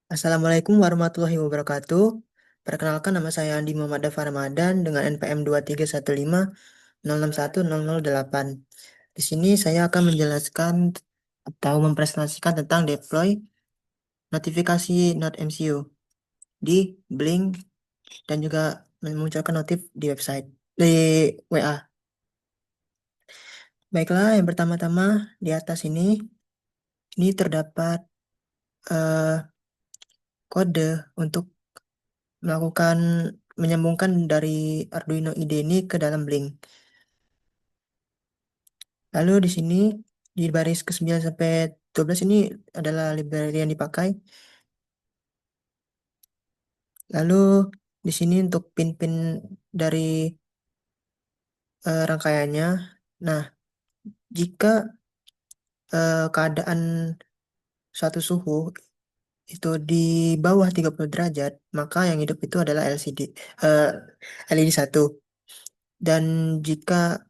Assalamualaikum warahmatullahi wabarakatuh. Perkenalkan nama saya Andi Muhammad Dafar Ramadan dengan NPM 2315061008. Di sini saya akan menjelaskan atau mempresentasikan tentang deploy notifikasi Node MCU di Blink dan juga memunculkan notif di website di WA. Baiklah, yang pertama-tama di atas ini terdapat eh, kode untuk melakukan menyambungkan dari Arduino IDE ini ke dalam Blink. Lalu di sini di baris ke-9 sampai 12 ini adalah library yang dipakai. Lalu di sini untuk pin-pin dari rangkaiannya. Nah, jika keadaan suatu suhu itu di bawah 30 derajat, maka yang hidup itu adalah eh, LED 1. Dan jika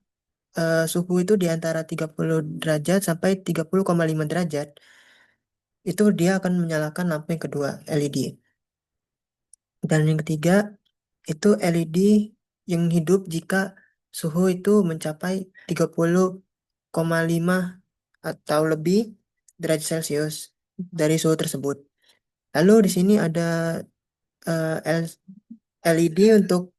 suhu itu di antara 30 derajat sampai 30,5 derajat, itu dia akan menyalakan lampu yang kedua, LED. Dan yang ketiga, itu LED yang hidup jika suhu itu mencapai 30,5 atau lebih derajat Celcius dari suhu tersebut. Lalu di sini ada LED untuk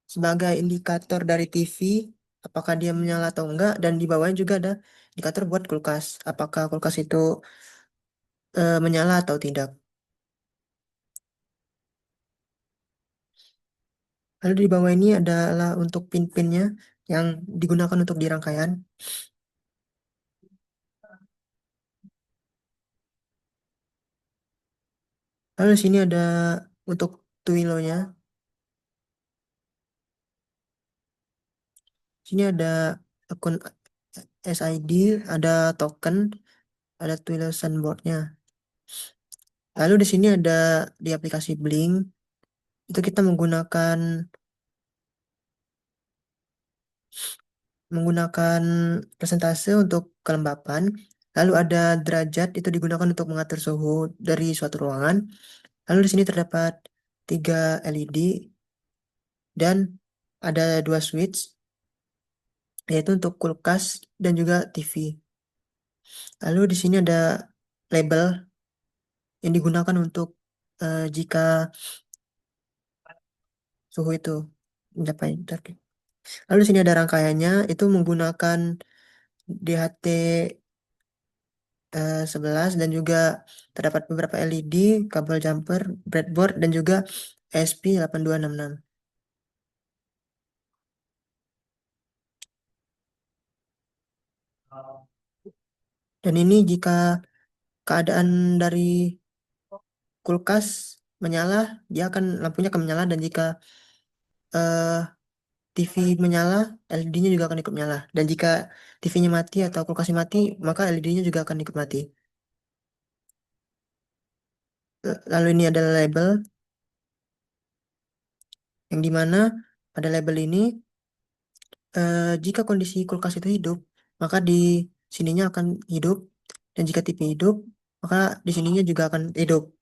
sebagai indikator dari TV, apakah dia menyala atau enggak, dan di bawahnya juga ada indikator buat kulkas, apakah kulkas itu menyala atau tidak. Lalu di bawah ini adalah untuk pin-pinnya yang digunakan untuk di rangkaian. Lalu di sini ada untuk Twilo-nya. Sini ada akun SID, ada token, ada Twilo Sunboard-nya. Lalu di sini ada di aplikasi Blink, itu kita menggunakan persentase untuk kelembapan. Lalu ada derajat itu digunakan untuk mengatur suhu dari suatu ruangan. Lalu di sini terdapat 3 LED dan ada 2 switch, yaitu untuk kulkas dan juga TV. Lalu di sini ada label yang digunakan untuk jika suhu itu mencapai target. Lalu di sini ada rangkaiannya, itu menggunakan DHT 11 dan juga terdapat beberapa LED, kabel jumper, breadboard, dan juga ESP8266. Dan ini jika keadaan dari kulkas menyala, dia akan lampunya akan menyala, dan jika eh, TV menyala, LED-nya juga akan ikut menyala. Dan jika TV-nya mati atau kulkasnya mati, maka LED-nya juga akan ikut mati. Lalu ini adalah label yang dimana pada label ini jika kondisi kulkas itu hidup, maka di sininya akan hidup, dan jika TV hidup, maka di sininya juga akan hidup.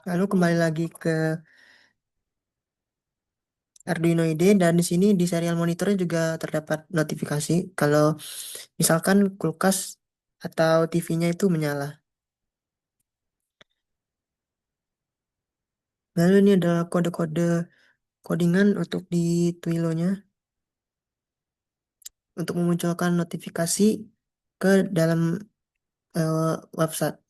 Lalu kembali lagi ke Arduino IDE, dan di sini di serial monitornya juga terdapat notifikasi kalau misalkan kulkas atau TV-nya itu menyala. Lalu ini adalah kode-kode codingan untuk di Twilo-nya untuk memunculkan notifikasi ke dalam website.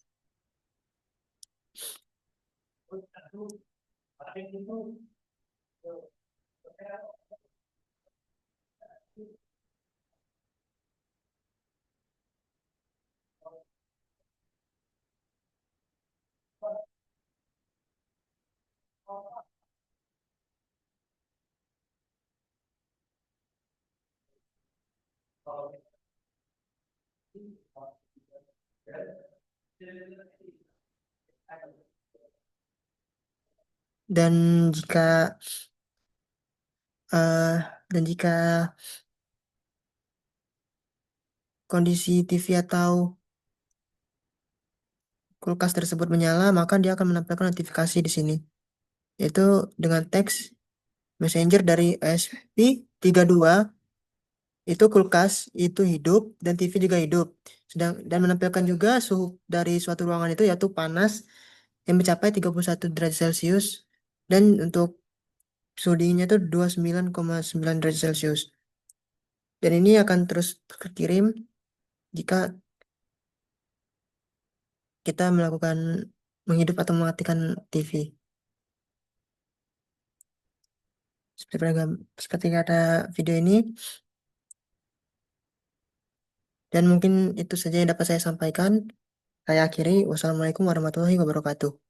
Dan jika eh, dan jika kondisi TV atau kulkas tersebut menyala, maka dia akan menampilkan notifikasi di sini, yaitu dengan teks Messenger dari ESP32 itu kulkas itu hidup dan TV juga hidup. Dan menampilkan juga suhu dari suatu ruangan itu yaitu panas yang mencapai 31 derajat Celcius dan untuk suhu dinginnya itu 29,9 derajat Celcius. Dan ini akan terus terkirim jika kita melakukan menghidup atau mematikan TV. Seperti kata video ini, dan mungkin itu saja yang dapat saya sampaikan. Saya akhiri. Wassalamualaikum warahmatullahi wabarakatuh.